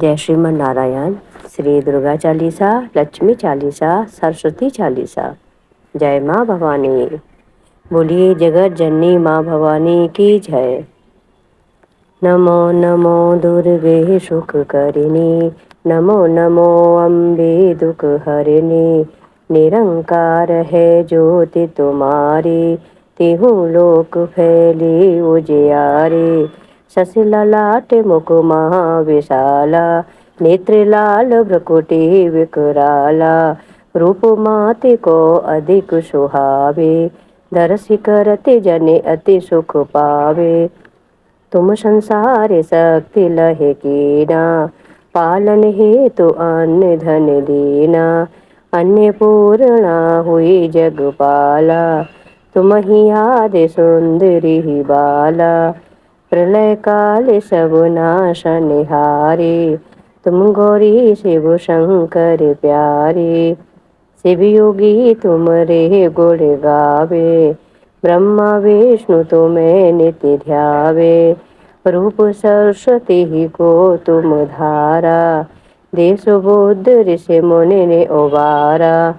जय श्रीमन नारायण। श्री दुर्गा चालीसा, लक्ष्मी चालीसा, सरस्वती चालीसा। जय माँ भवानी। बोलिए जगत जननी माँ भवानी की जय। नमो नमो दुर्गे सुख करिणी, नमो नमो अम्बे दुख हरिणी। निरंकार है ज्योति तुम्हारी, तिहु लोक फैली उजियारी। शशि ललाट मुख महाविशाला, नेत्र लाल भ्रकुटी विकराला। रूप माति को अधिक सुहावे, दर्शि करति जने अति सुख पावे। तुम संसार शक्ति लहे कीना, पालन हेतु अन्न धन दीना। अन्नपूर्णा हुई जगपाला, तुम ही आदि सुंदरी ही बाला। प्रलय काल सब नाशनहारी, तुम गौरी शिव शंकर प्यारी। शिव योगी तुम रे गुण गावे, ब्रह्मा विष्णु तुम्हें नित्य ध्यावे। रूप सरस्वती ही को तुम धारा, देश बुद्ध ऋषि मुनि ने उबारा।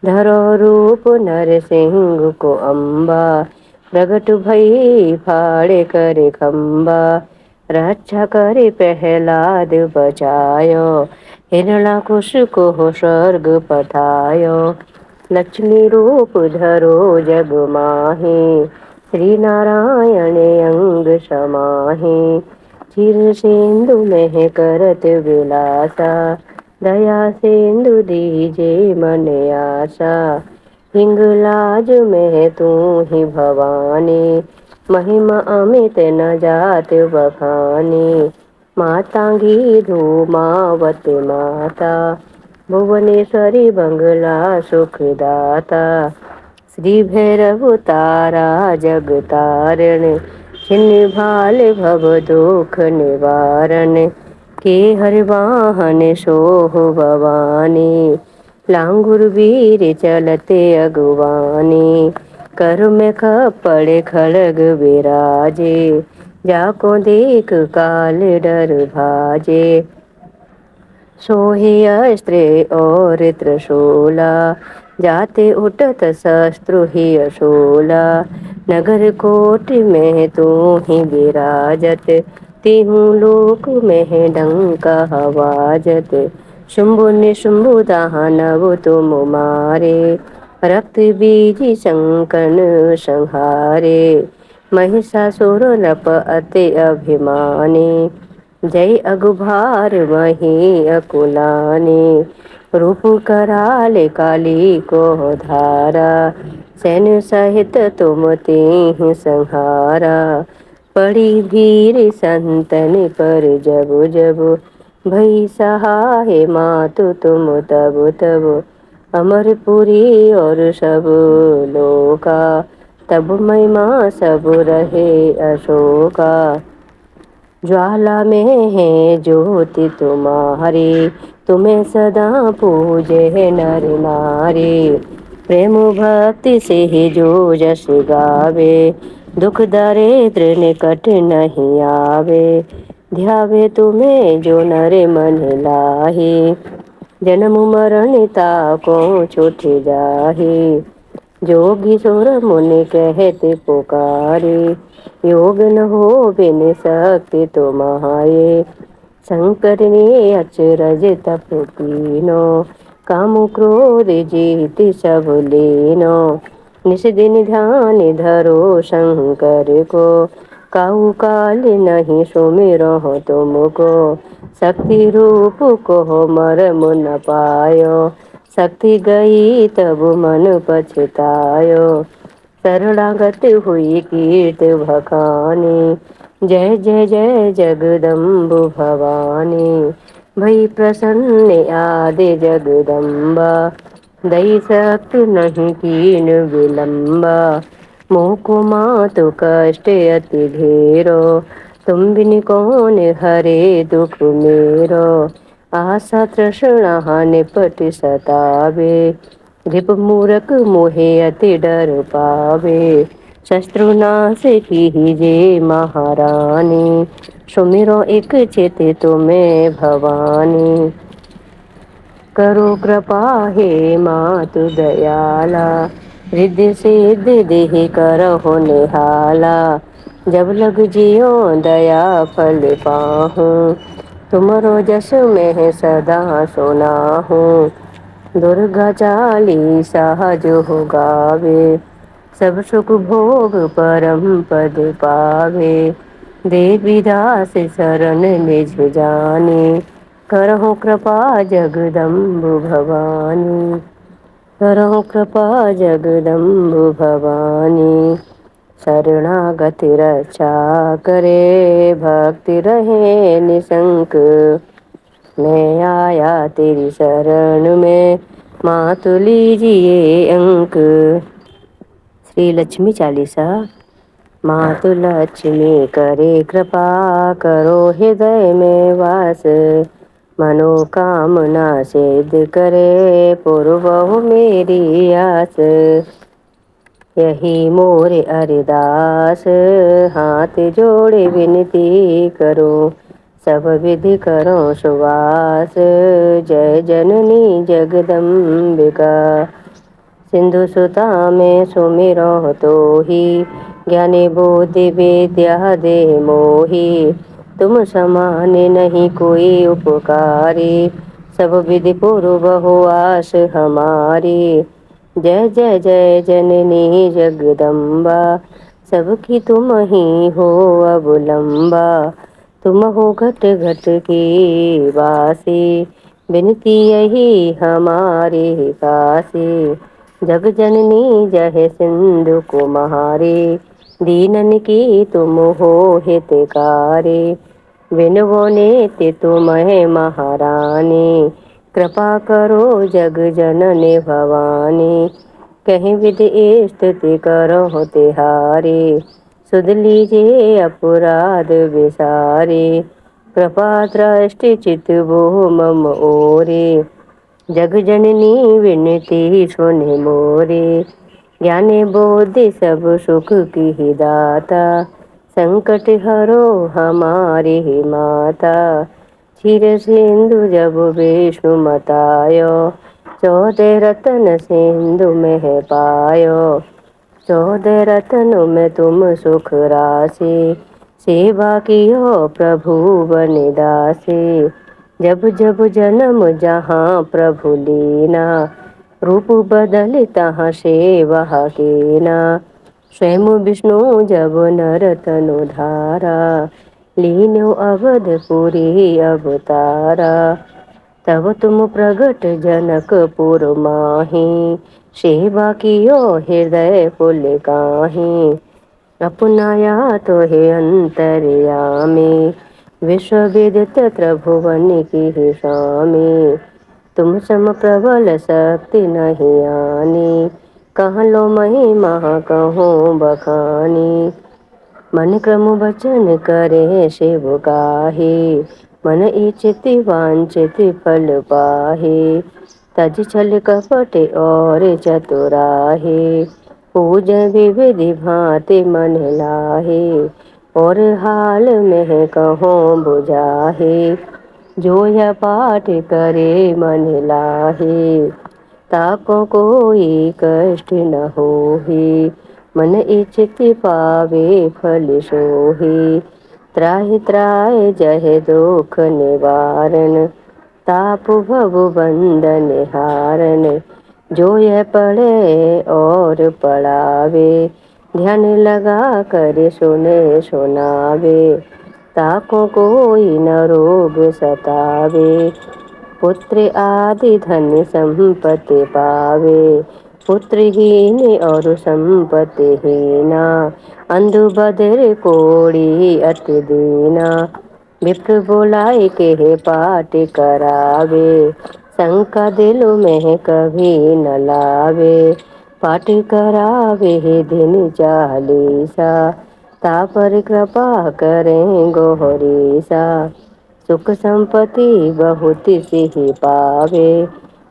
धरो रूप नर सिंह को अम्बा, प्रगट भई फाड़े करे खम्बा। रक्षा करे प्रहलाद बचायो, हिरणाकुश को स्वर्ग पठायो। लक्ष्मी रूप धरो जग माही, श्री नारायण अंग समाही। चिर सिंधु में करत विलासा, दया सिंधु दीजे मन आशा। हिंगलाज में तू ही भवानी, महिमा अमित न जात बखानी। मातांगी धूमावत माता, भुवनेश्वरी बंगला सुखदाता। श्री भैरव तारा जगतारण, छिन्न भाल भव दुख निवारण। के हर वाहन सोह भवानी, लांगुर वीर चलते अगवानी। कर में खपड़ खड़ग विराजे, जाको देख काल डर भाजे। सोहे अस्त्र और त्रिशूला, जाते उठत शस्त्रु ही अशूला। नगर कोट में तू ही विराजत, तिहु लोक में डंका हवाजत। शुंभु निशुंभु दानव तुम मारे, रक्त बीज संकन संहारे। महिषासुर नप अति अभिमानी, जय अगुभार वही अकुलानी। रूप कराल काली को धारा, सैन्य सहित तुम तेहि संहारा। पड़ी भीर संतन पर जब जब, भई सहाय मातु तुम तब तब। अमरपुरी और सब लोका, तब महिमा सब रहे अशोका। ज्वाला में है ज्योति तुम्हारी, तुम्हें सदा पूजे नर नारी। प्रेम भक्ति से ही जो जस गावे, दुख दरिद्र निकट नहीं आवे। ध्यावे तुम्हें जो नर मन लाही, जन्म मरण ताको छूट जाही। जोगी सुर मुनि कहते पुकारे, योग न हो बिन शक्ति तुम्हारे। शंकर ने अचरज तप कीनो, काम क्रोध जीत सब लीनो। निस दिन ध्यान धरो शंकर को, काहू काल नहीं सुमिरो तुमको। शक्ति रूप को मरम न पायो, शक्ति गई तब मन पछतायो। शरणागत हुई कीर्त भखानी, जय जय जय जगदम्बु भवानी। भई प्रसन्न आदि जगदम्बा, दई शक्ति नहीं कीन विलम्बा। मोह को मातु कष्ट अति घेरो, तुम बिन कौन हरे दुख मेरो। आशा तृष्णा निपट सतावे, रिप मूरख मोहे अति डर पावे। शत्रुनाश कीजे महारानी, सुमिरो एक चित तुम्हें भवानी। करो कृपा हे मातु दयाला, रिद्धि सिद्धि देहि करहु निहाला। जब लग जियो दया फल पाहूँ, तुमरो जस में सदा सुनाहूँ। दुर्गा चालीसा जो गावे, सब सुख भोग परम पद पावे। देवी दास शरण निज जानी, करहु कृपा जगदम्बु भवानी। करहु कृपा जगदम्बु भवानी। शरणागति रक्षा करे, भक्ति रहे निशंक। मैं आया तेरी शरण में, मातु लीजिए अंक। श्री लक्ष्मी चालीसा। मातु लक्ष्मी करे कृपा, करो हृदय में वास। मनोकामना सिद्ध करे, पूर्वहु मेरी आस। यही मोरे अरदास, हाथ जोड़े विनती करो। सब विधि करो सुवास, जय जननी जगदम्बिका। सिंधु सुता में सुमिरो तो ही, ज्ञानी बुद्धि विद्या दे मोही। तुम समान नहीं कोई उपकारी, सब विधि पूर्व आस हमारी। जय जय जय जननी जगदम्बा, सबकी तुम ही हो अवलंबा। तुम हो घट घट की वासी, विनती यही हमारी काशी। जग जननी जय सिंधु कुमारी, दीनन की तुम हो हितकारी। विनवो नेति तुम्हें महारानी, कृपा करो जग जननी भवानी। कहीं विधि स्तुति करो तिहारी, सुध लीजिए अपराध विसारे। कृपा दृष्टि चित वो मम ओरे, जग जननी विनती सुने मोरे। ज्ञानी बोधि सब सुख की दाता, संकट हरो हमारी माता। क्षीर सिंधु जब विष्णु मतायो, 14 रतन सिंधु में पायो। 14 रत्नों में तुम सुख राशि, सेवा कियो प्रभु बनिदासी। जब जब जन्म जहाँ प्रभु लीना, रूप बदल तहाँ सेवा कीना। स्वयं विष्णु जब नर तनु धारा, लीनो अवधपुरी अवतारा। तब तुम प्रगट जनकपुर माही, सेवा कियो हृदय पुलकाही। अपनाया तो हे अंतर्यामी, विश्व विदित त्रिभुवन की स्वामी। तुम सम प्रबल शक्ति नहीं आनी, कह लो महिमा कहूँ बखानी। मन क्रम वचन करे शिव काहे, मन इच्छिति वांछित फल पाहे। तज छल कपट और चतुराहे, पूज विविधि भांति मन लाहे। और हाल में कहो बुझाहे, जो यह पाठ करे मन लाहे। ताको कोई कष्ट न होही, मन इच्छिति पावे फल सोही। त्राहि त्राहि जय दुख निवारण, ताप भव बंधन हारण। जो यह पढ़े और पढ़ावे, ध्यान लगा कर सुने सुनावे। ताको कोई न रोग सतावे, पुत्र आदि धन संपत्ति पावे। पुत्रहीन और संपत्ति हीना, अंधु बधिर कोढ़ी अति दीना। विप्र बोलाए के पाठ करावे, शंका दिल में कभी न लावे। पाठ करावे दिन चालीसा, तापर कृपा करें गोहरीसा। सुख संपत्ति बहुत सिहि पावे,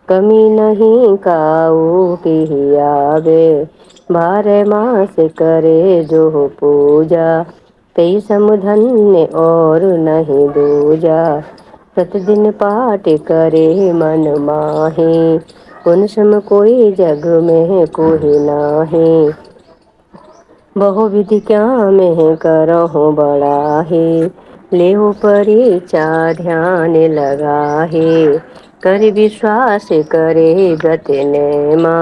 कमी नहीं काऊ की आवे। बारह मास करे जो पूजा, तेई समधन्य और नहीं दूजा। प्रतिदिन पाठ करे मन माहे, उन सम कोई जग में कोई नाहे। बहु विधि क्या में करहु बड़ाहे, लेहु परीक्षा ध्यान लगाहे। कर विश्वास करे गत नेमा,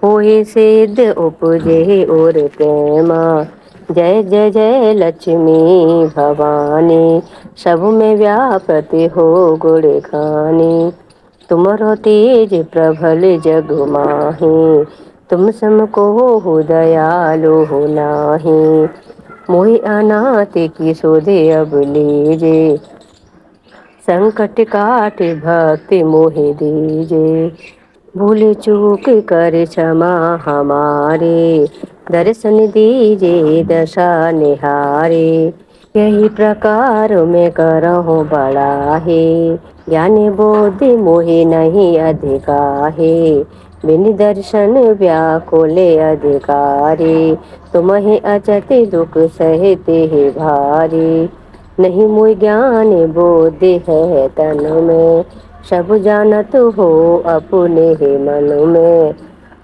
होए सिद्ध उपजे और प्रेमा। जय जय जय लक्ष्मी भवानी, सब में व्यापति हो गुण खानी। तुमरो तेज प्रबल जग माही, तुम सम को हो दयालु हो नाही। मोहि अनाथ की सोधे अब लीजे, संकट काट भक्ति मोहि दीजे। भूल चूक कर क्षमा हमारे, दर्शन दीजे दशा निहारे। यही प्रकार मैं करहूँ बड़ा है, ज्ञानी बुद्धि मोहि नहीं अधिकाहे। बिन दर्शन व्याकुले अधिकारी, तुम्हें अचति दुख सहते ही भारी। नहीं मोहि ज्ञान बुद्धि है तन में, सब जानत हो अपने ही मन में।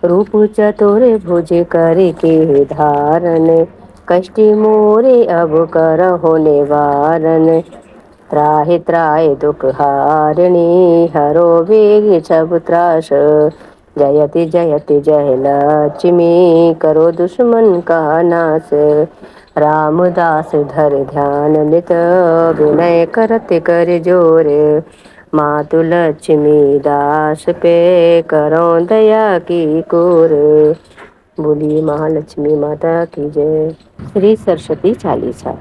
रूप चतुर भुज कर के धारण, कष्टि मोरे अब करहु निवारण। त्राहि त्राहि दुख हारिणी, हरो वेग सब त्रास। जयति जयति जय लक्ष्मी, करो दुश्मन का नाश। रामदास धर ध्यान नित, विनय करत कर जोर। मातु लक्ष्मी दास पे, करो दया की कोर। बोलिए महालक्ष्मी माता की जय। श्री सरस्वती चालीसा।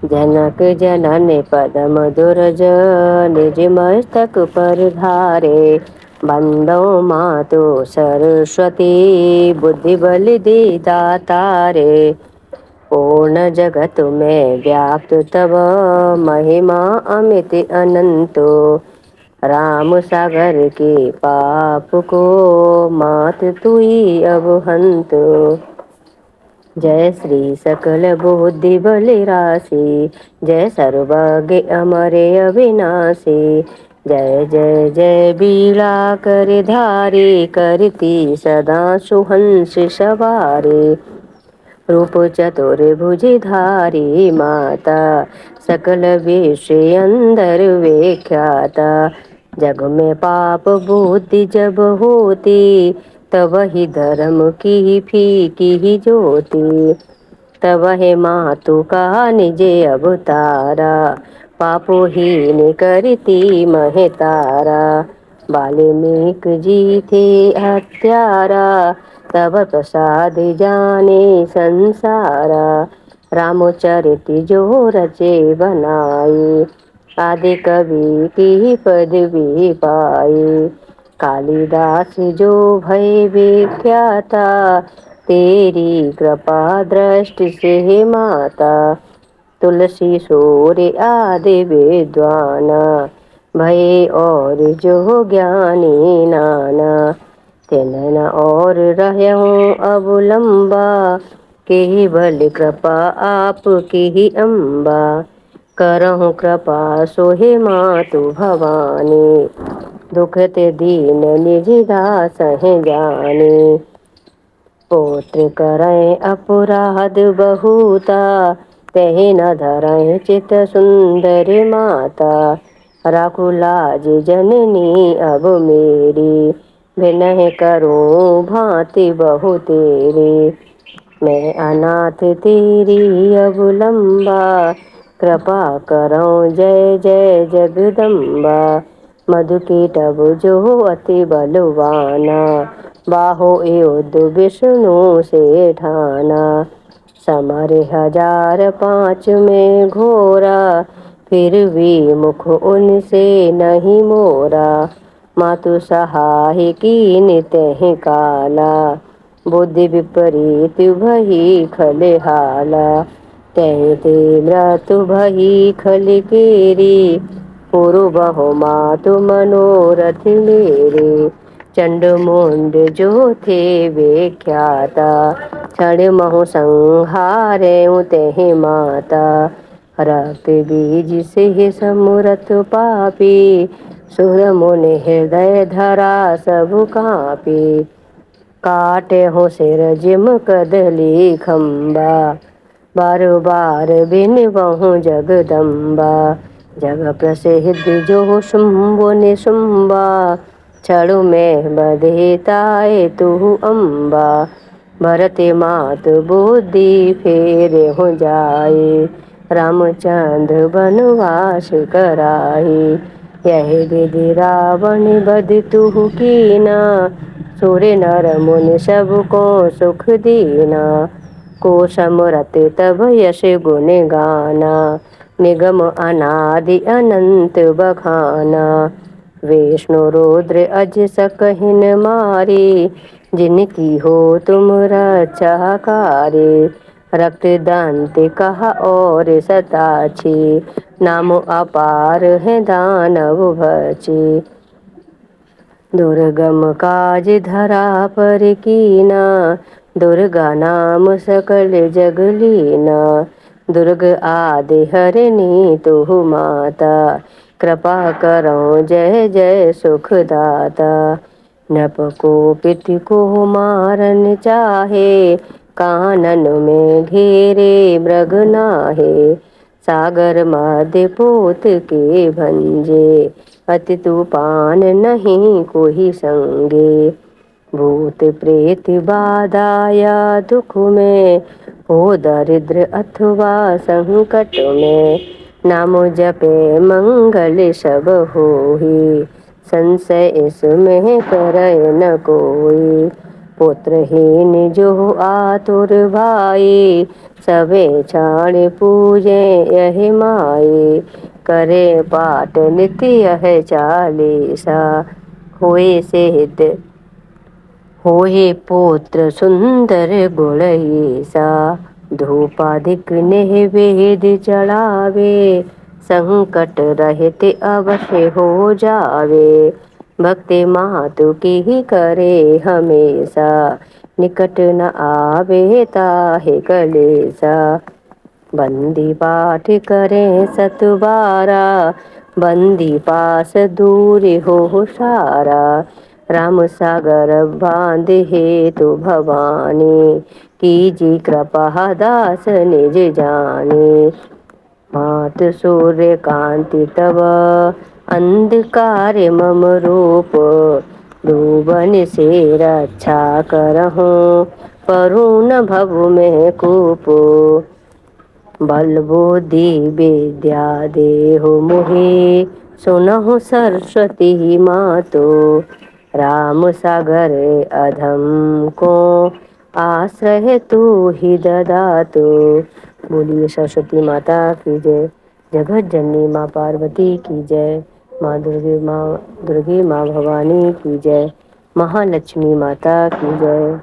जनक जनन पद मधुर निज मस्तक पर धारे। बंदो मातु सरस्वती, बुद्धि बल दी दातारे। पूर्ण जगत में व्याप्त तब, महिमा अमित अनंतो। राम सागर के पाप को, मात तुई अब हंतो। जय श्री सकल बुद्धि बल राशि, जय सर्वज्ञ अमरे अविनाशी। जय जय जय बीड़ा कर धारी, करती सदा सुहंस सवारी। रूप चतुर्भुजधारी माता, सकल विषय अंदर विख्याता। जग में पाप बुद्धि जब होती, तब ही धर्म की फीकी ही ज्योति। तब है मातु का निज अवतारा, पापो हीन करती महतारा। वाल्मीक जी थे हत्यारा, तब प्रसाद जाने संसारा। रामचरित जो रचे बनाए, आदि कवि की पदवी पाए। कालिदास जो भय विख्याता, तेरी कृपा दृष्टि से माता। तुलसी सूर्य आदि विद्वाना, भय और जो ज्ञानी नाना। तिनन और रहूं अवलंबा, केवल कृपा आपकी ही अम्बा। करहूं कृपा सोहे मातु भवानी, दुख ते दीन निज दास हैं जाने। पुत्र करें अपराध बहुता, तहि न धरें चित सुंदर माता। राखु लाज जननी अब मेरी, विनय करूं भांति बहु तेरी। मैं अनाथ तेरी अवलंबा, कृपा करो जय जय जगदम्बा। मधु कीटभ जो अति बलवाना, बाहो युद्ध विष्णु से ठाना। समर 1005 में घोरा, फिर भी मुख उनसे नहीं मोरा। मातु सहाय कीन तेहि काला, बुद्धि विपरीत भई खल हाला। तेहि ते मृत्यु भई खल केरी, पुरु बहु मातु मनोरथ मेरे। चंड मुंड जो थे विख्याता, क्षण महु संहारे तेहि माता। रक्त बीज से समूरत पापी, सुर मुनि हृदय धरा सब कापी। काटे हो सिर जिम कदली खम्बा, बार बार बिनबहु जगदम्बा। जग प्रसिद्ध जो शुंभ निशुंबा, छड़ु में बधे ताय तुहु अम्बा। भरत मात बुद्धि फेरे हो जाए, रामचंद्र बनवास कराए। यह विधि रावण बध तुहु कीना, सूर्य नर मुनि सबको सुख दीना। को समरत तब यश गुण गाना, निगम अनादि अनंत बखाना। विष्णु रुद्र अज सकहिन मारे, जिनकी हो तुम रक्षाकारे। रक्त दंत कहा और सताछी, नाम अपार है दानव भची। दुर्गम काज धरा पर कीना, दुर्गा नाम सकल जग लीना। दुर्ग आदि हरनी तुहु माता, कृपा करो जय जय सुख दाता। नप को पित को मारन चाहे, कानन में घेरे मृग नाहे। सागर मध्य पोत के भंजे, अति तूफान नहीं कोई संगे। भूत प्रेत बाधाया दुख में, हो दरिद्र अथवा संकट में। नाम जपे मंगल सब होई, संशय इसमें करय न कोई। पुत्रहीन जो आतुर भाई, सबे छाड़ पूजे यही माई। करे पाठ नित्य यह चालीसा, होए सिद्ध होए पुत्र सुंदर गुण ईसा। धूपाधिक नैवेद चढ़ावे, संकट रहित अवश्य हो जावे। भक्ति मातु की करे हमेशा, निकट न आवे ताहि कलेसा। बंदी पाठ करें सतबारा, बंदी पास दूर हो सारा। राम सागर बांधे हेतु भवानी, कीजी कृपा दास निज जानी। मात सूर्य कांति तब अंधकार मम रूप, डूबन से रक्षा करहूँ परुन भव में कूप। बल बुद्धि विद्या देहु मोहि, सुनहु सरस्वती मातो। राम सागर अधम को, आश्रय तू ही ददातो। बोलिए सरस्वती माता की जय। जगत जननी माँ पार्वती की जय। माँ दुर्गे माँ भवानी की जय। महालक्ष्मी माता की जय।